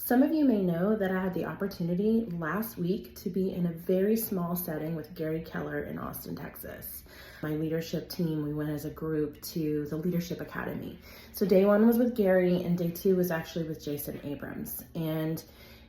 Some of you may know that I had the opportunity last week to be in a very small setting with Gary Keller in Austin, Texas. My leadership team, we went as a group to the Leadership Academy. So day one was with Gary and day two was actually with Jason Abrams and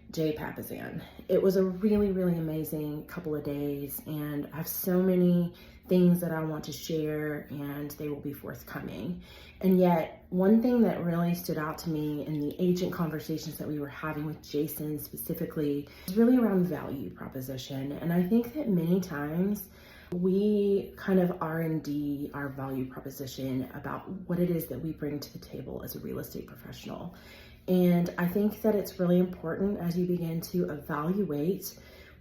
Jay Papasan. It was a really, really amazing couple of days, and I have so many things that I want to share, and they will be forthcoming. And yet, one thing that really stood out to me in the agent conversations that we were having with Jason specifically is really around value proposition. And I think that many times we kind of R&D our value proposition about what it is that we bring to the table as a real estate professional. And I think that it's really important as you begin to evaluate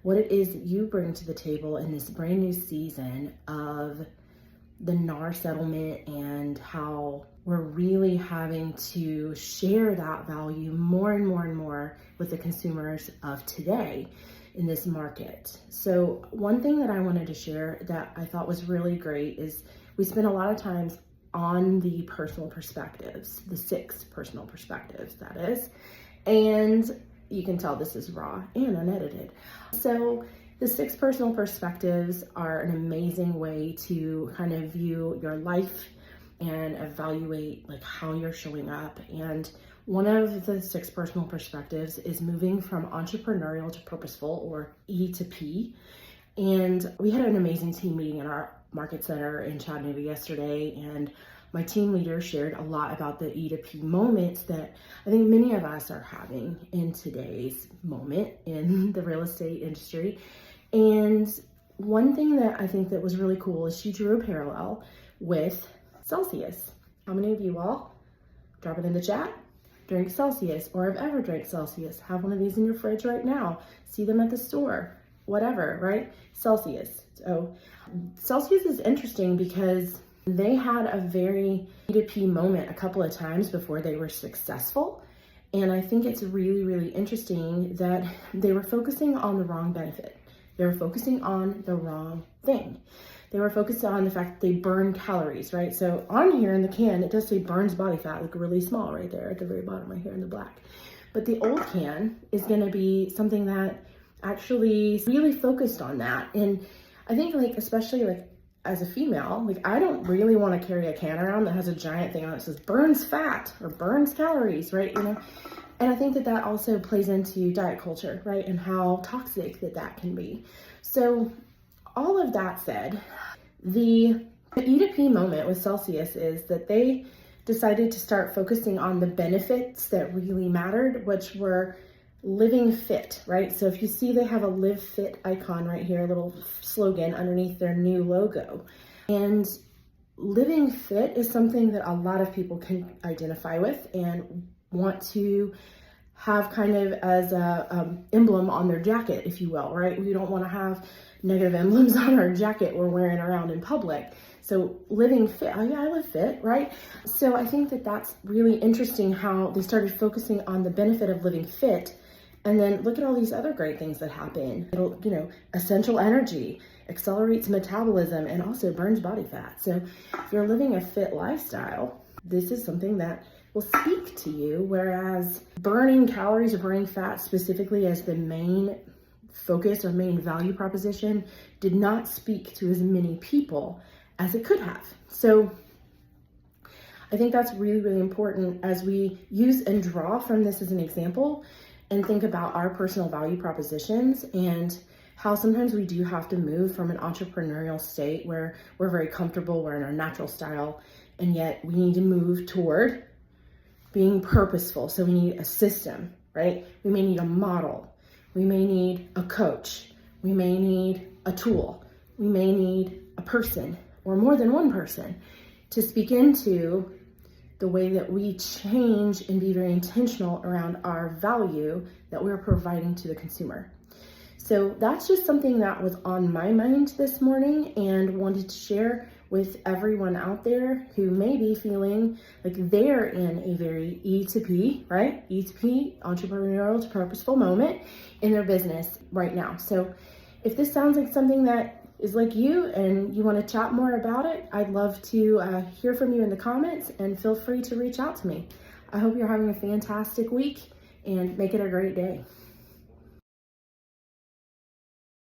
what it is that you bring to the table in this brand new season of the NAR settlement and how we're really having to share that value more and more and more with the consumers of today in this market. So one thing that I wanted to share that I thought was really great is we spent a lot of times on the personal perspectives, the 6 personal perspectives, that is. And you can tell this is raw and unedited. So the 6 personal perspectives are an amazing way to kind of view your life and evaluate like how you're showing up. And one of the 6 personal perspectives is moving from entrepreneurial to purposeful, or E to P. And we had an amazing team meeting in our market center in Chattanooga yesterday, and my team leader shared a lot about the E to P moments that I think many of us are having in today's moment in the real estate industry. And one thing that I think that was really cool is she drew a parallel with Celsius. How many of you all, drop it in the chat, drink Celsius or have ever drank Celsius? Have one of these in your fridge right now. See them at the store, whatever, right? Celsius. So Celsius is interesting because they had a very E2P moment a couple of times before they were successful. And I think it's really, really interesting that they were focusing on the wrong benefit. They were focusing on the wrong thing. They were focused on the fact that they burn calories, right? So on here in the can, it does say burns body fat, like really small right there at the very bottom right here in the black. But the old can is gonna be something that actually really focused on that. And I think like, especially like as a female, like I don't really want to carry a can around that has a giant thing on it that says burns fat or burns calories, right? You know, and I think that that also plays into diet culture, right? And how toxic that can be. So all of that said, the E2P moment with Celsius is that they decided to start focusing on the benefits that really mattered, which were living fit, right? So if you see, they have a live fit icon right here, a little slogan underneath their new logo. And living fit is something that a lot of people can identify with and want to have kind of as a emblem on their jacket, if you will, right? We don't want to have negative emblems on our jacket we're wearing around in public. So living fit, oh yeah, I live fit, right? So I think that that's really interesting how they started focusing on the benefit of living fit. And then look at all these other great things that happen. It'll, you know, essential energy, accelerates metabolism, and also burns body fat. So if you're living a fit lifestyle, this is something that will speak to you, whereas burning calories or burning fat specifically as the main focus or main value proposition did not speak to as many people as it could have. So I think that's really, really important as we use and draw from this as an example and think about our personal value propositions and how sometimes we do have to move from an entrepreneurial state where we're very comfortable, we're in our natural style, and yet we need to move toward being purposeful. So we need a system, right? We may need a model. We may need a coach. We may need a tool. We may need a person or more than one person to speak into the way that we change and be very intentional around our value that we're providing to the consumer. So that's just something that was on my mind this morning and wanted to share with everyone out there who may be feeling like they're in a very E to P, right? E to P, entrepreneurial to purposeful moment in their business right now. So if this sounds like something that is like you and you want to chat more about it, I'd love to hear from you in the comments, and feel free to reach out to me. I hope you're having a fantastic week, and make it a great day.